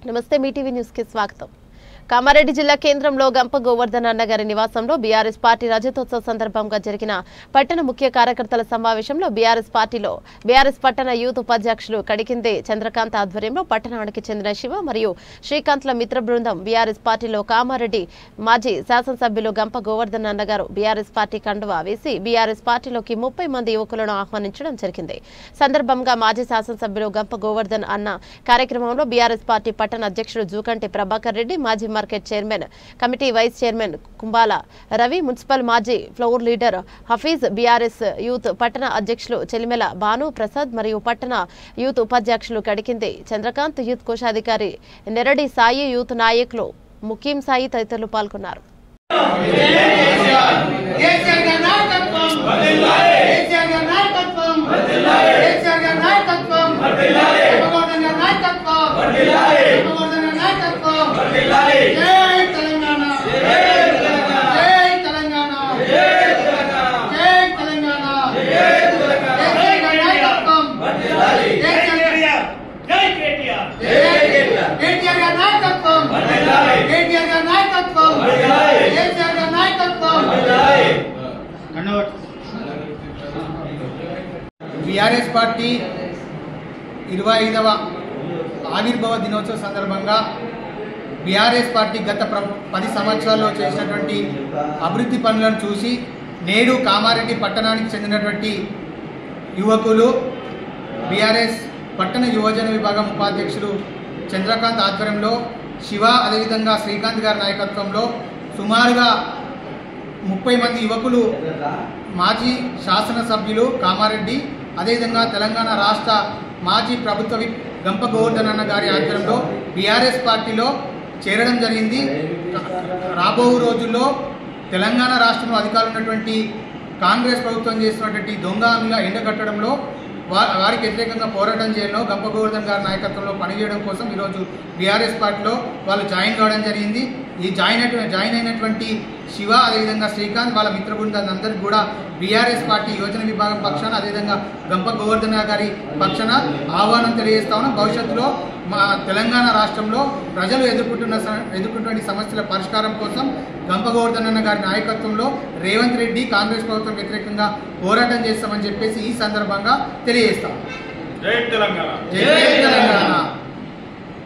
నమస్తే మీటీవీ న్యూస్ కి స్వాగతం. కామారెడ్డి జిల్లా కేంద్రంలో గంప గోవర్ధన్ అన్న గారి నివాసంలో బీఆర్ఎస్ పార్టీ రజతోత్సవ సందర్భంగా జరిగిన పట్టణ ముఖ్య కార్యకర్తల సమావేశంలో బీఆర్ఎస్ పట్టణ యూత్ ఉపాధ్యక్షులు కడికిందే చంద్రకాంత్ ఆధ్వర్యంలో పట్టణానికి చెందిన శివ మరియు శ్రీకాంత్ల మిత్ర బృందం బీఆర్ఎస్ పార్టీలో కామారెడ్డి మాజీ శాసనసభ్యులు గంప గోవర్ధన్ అన్న గారు బీఆర్ఎస్ పార్టీ కండువా వేసి బీఆర్ఎస్ పార్టీలోకి 30 మంది యువకులను ఆహ్వానించడం జరిగింది. సందర్భంగా మాజీ శాసనసభ్యులు గంప గోవర్ధన్ అన్న కార్యక్రమంలో బీఆర్ఎస్ పార్టీ పట్టణ అధ్యక్షుడు జూకంటి ప్రభాకర్ రెడ్డి, మాజీ market chairman committee vice chairman Kumbala Ravi, municipal మాజీ floor leader Hafeez, BRS youth పట్టణ అధ్యక్షులు చెలిమెల భాను ప్రసాద్ మరియు పట్టణ యూత్ ఉపాధ్యక్షులు కడికింది చంద్రకాంత్, యూత్ కోశాధికారి నెరడి సాయి, యూత్ నాయకులు ముకీం సాయి తదితరులు పాల్గొన్నారు. బీఆర్ఎస్ పార్టీ 25వ ఆవిర్భావ దినోత్సవ సందర్భంగా బీఆర్ఎస్ పార్టీ గత 10 సంవత్సరాల్లో చేసినటువంటి అభివృద్ధి పనులను చూసి నేడు కామారెడ్డి పట్టణానికి చెందినటువంటి యువకులు బీఆర్ఎస్ పట్టణ యువజన విభాగం ఉపాధ్యక్షులు చంద్రకాంత్ ఆధ్వర్యంలో శివ అదేవిధంగా శ్రీకాంత్ గారి నాయకత్వంలో సుమారుగా 30 మంది యువకులు మాజీ శాసనసభ్యులు కామారెడ్డి అదేవిధంగా తెలంగాణ రాష్ట్ర మాజీ ప్రభుత్వ విప్ గంప గోవర్ధన్ అన్న గారి ఆధ్వర్యంలో బీఆర్ఎస్ పార్టీలో చేరడం జరిగింది. రాబో రోజుల్లో తెలంగాణ రాష్ట్రంలో అధికారులు ఉన్నటువంటి కాంగ్రెస్ ప్రభుత్వం చేస్తున్నటువంటి దొంగ హామీగా ఎండగట్టడంలో వారికి వ్యతిరేకంగా పోరాటం చేయడంలో గంప గోవర్ధన్ గారి నాయకత్వంలో పనిచేయడం కోసం ఈరోజు బీఆర్ఎస్ పార్టీలో వాళ్ళు జాయిన్ కావడం జరిగింది. ఈ జాయిన్ అయినటువంటి శివ అదేవిధంగా శ్రీకాంత్ వాళ్ళ మిత్ర బృందాలందరికీ కూడా బీఆర్ఎస్ పార్టీ యోజన విభాగం పక్షాన అదేవిధంగా గంప గోవర్ధన్ గారి పక్షాన ఆహ్వానం తెలియజేస్తా ఉన్నాం. భవిష్యత్తులో మా తెలంగాణ రాష్ట్రంలో ప్రజలు ఎదుర్కొంటున్న సమస్యల పరిష్కారం కోసం గంప గోవర్ధన్ అన్న గారి నాయకత్వంలో రేవంత్ రెడ్డి కాంగ్రెస్ ప్రభుత్వం వ్యతిరేకంగా పోరాటం చేస్తామని చెప్పేసి ఈ సందర్భంగా తెలియజేస్తాం. జై తెలంగాణ. జై తెలంగాణ.